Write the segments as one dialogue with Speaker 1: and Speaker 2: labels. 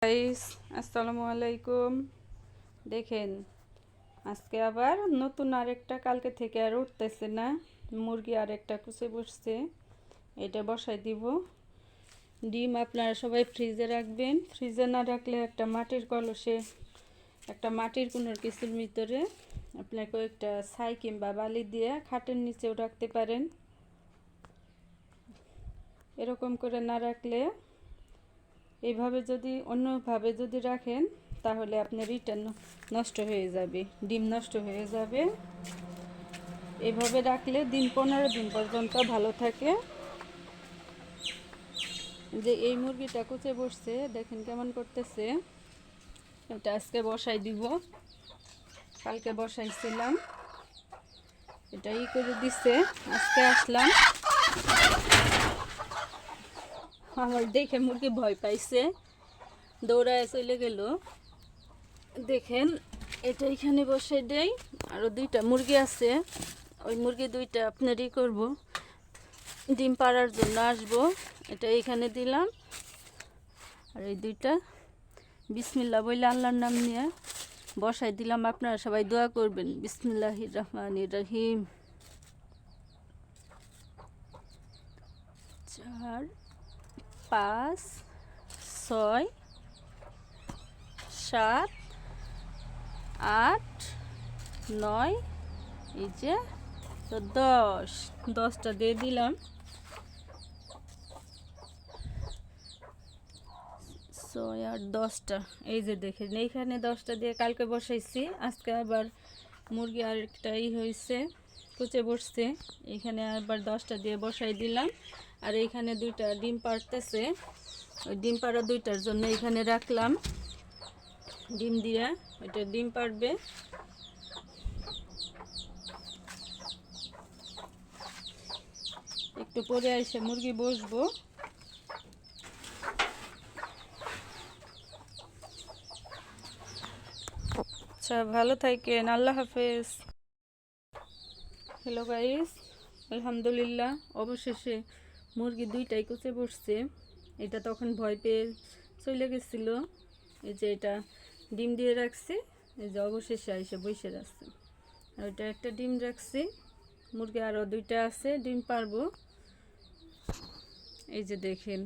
Speaker 1: Guys, আসসালামু আলাইকুম। দেখেন, আজকে আবার নতুন আরেকটা, কালকে থেকে আর উঠতেছে না মুরগি, আরেকটা কুচে বসছে। এটা বসাই দিব। ডিম আপনারা সবাই ফ্রিজে রাখবেন। ফ্রিজে না রাখলে একটা মাটির কলসে, একটা মাটির কোনোর কিছুর ভিতরে আপনার কয়েকটা ছাই কিংবা বালি দিয়ে খাটের নিচেও রাখতে পারেন। এরকম করে না রাখলে, এইভাবে যদি অন্যভাবে যদি রাখেন তাহলে আপনার রিটার্ন নষ্ট হয়ে যাবে, ডিম নষ্ট হয়ে যাবে। এভাবে রাখলে দিন 15 দিন পর্যন্ত ভালো থাকে। যে এই মুরগিটা কুচে বসছে, দেখেন কেমন করতেছে। এটা আজকে বসাই দিব, কালকে বসাইছিলাম, এটা করে দিচ্ছে। আজকে আসলাম, আমার দেখে মুরগি ভয় পাইছে, দৌড়ায় চলে গেল। দেখেন, এটা এখানে বসে দেই। আরও 2টা মুরগি আছে, ওই মুরগি 2টা আপনারই করব, ডিম পাড়ার জন্য আসবো। এটা এখানে দিলাম, আর এই 2টা বিসমিল্লাহ বলে আল্লাহর নাম নিয়ে বসাই দিলাম। আপনারা সবাই দোয়া করবেন। বিসমিল্লাহির রহমানির রহিম। 4 5 6 7 8 9, এই যে তো 10টা দিয়ে দিলাম। 6 আর 10টা, এই যে দেখেন এইখানে 10টা দিয়ে কালকে বসাইছি। আজকে আবার মুরগি আরেকটাই হয়েছে, কুচে বসছে। এখানে আবার 10টা দিয়ে বসাই দিলাম। আর এইখানে 2টা ডিম পাড়তেছে, ওই ডিম পাড়া 2টার জন্য এখানে রাখলাম ডিম দিয়ে। ওইটা ডিম পাড়বে। একটু পরে এসে মুরগি বসবো। আচ্ছা, ভালো থাকেন, আল্লাহ হাফেজ। হ্যালো গাইস, আলহামদুলিল্লাহ, অবশেষে মুরগি 2টাই কুচে বসছে। এটা তখন ভয় পেয়ে চলে গেছিল। এই যে এটা ডিম দিয়ে রাখছি, এই যে অবশেষে এসে বসে রাখছে। আর এটা একটা ডিম রাখছি, মুরগি আরও 2টা আছে, ডিম পারবো। এই যে দেখেন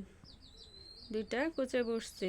Speaker 1: 2টা কুচে বসছে।